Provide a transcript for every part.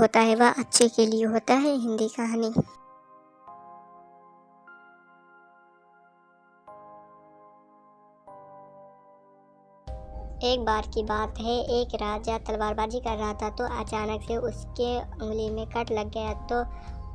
होता है वह अच्छे के लिए होता है। हिंदी कहानी। एक बार की बात है, एक राजा तलवारबाजी कर रहा था तो अचानक से उसके उंगली में कट लग गया। तो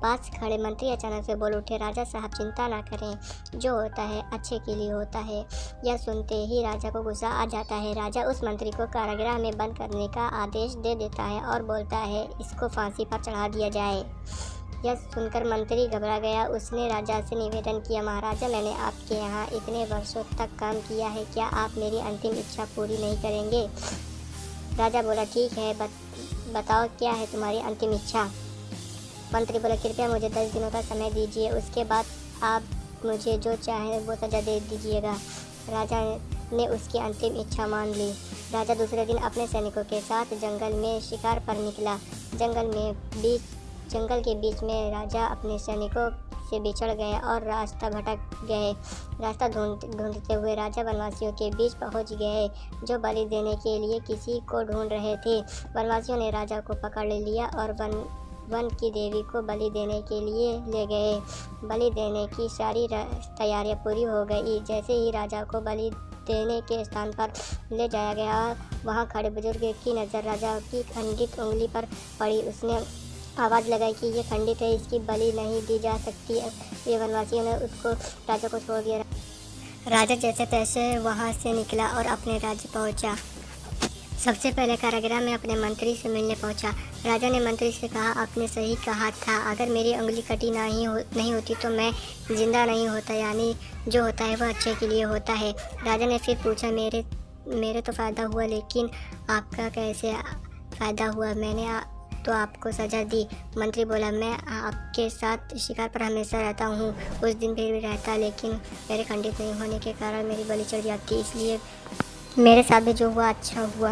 पास खड़े मंत्री अचानक से बोल उठे, राजा साहब चिंता ना करें, जो होता है अच्छे के लिए होता है। यह सुनते ही राजा को गुस्सा आ जाता है। राजा उस मंत्री को कारागृह में बंद करने का आदेश दे देता है और बोलता है, इसको फांसी पर चढ़ा दिया जाए। यह सुनकर मंत्री घबरा गया। उसने राजा से निवेदन किया, महाराजा मैंने आपके यहाँ इतने वर्षों तक काम किया है, क्या आप मेरी अंतिम इच्छा पूरी नहीं करेंगे? राजा बोला, ठीक है, बताओ क्या है तुम्हारी अंतिम इच्छा? मंत्री बोला, कृपया मुझे 10 दिनों का समय दीजिए, उसके बाद आप मुझे जो चाहे वो सजा दे दीजिएगा। राजा ने उसकी अंतिम इच्छा मान ली। राजा दूसरे दिन अपने सैनिकों के साथ जंगल में शिकार पर निकला। जंगल के बीच में राजा अपने सैनिकों से बिछड़ गए और रास्ता भटक गए। रास्ता ढूंढते हुए राजा वनवासियों के बीच पहुंच गए, जो बलि देने के लिए किसी को ढूंढ रहे थे। वनवासियों ने राजा को पकड़ लिया और वन की देवी को बलि देने के लिए ले गए। बलि देने की सारी तैयारियां पूरी हो गई। जैसे ही राजा को बलि देने के स्थान पर ले जाया गया, वहां खड़े बुजुर्ग की नज़र राजा की खंडित उंगली पर पड़ी। उसने आवाज़ लगाई कि ये खंडित है, इसकी बलि नहीं दी जा सकती। ये वनवासियों ने उसको राजा को छोड़ दिया। राजा जैसे तैसे वहाँ से निकला और अपने राज्य पहुँचा। सबसे पहले कारागृह में अपने मंत्री से मिलने पहुंचा। राजा ने मंत्री से कहा, आपने सही कहा था, अगर मेरी उंगली कटी नहीं होती तो मैं जिंदा नहीं होता, यानी जो होता है वह अच्छे के लिए होता है। राजा ने फिर पूछा, मेरे तो फ़ायदा हुआ, लेकिन आपका कैसे फ़ायदा हुआ? मैंने तो आपको सज़ा दी। मंत्री बोला, मैं आपके साथ शिकार पर हमेशा रहता हूँ। उस दिन फिर भी रहता, लेकिन मेरे खंडित नहीं होने के कारण मेरी बलि चढ़ जाती, इसलिए मेरे साथ भी जो हुआ अच्छा हुआ।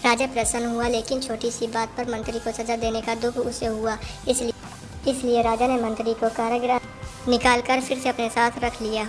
राजा प्रसन्न हुआ, लेकिन छोटी सी बात पर मंत्री को सजा देने का दुख उसे हुआ। इसलिए राजा ने मंत्री को कारागृह निकालकर फिर से अपने साथ रख लिया।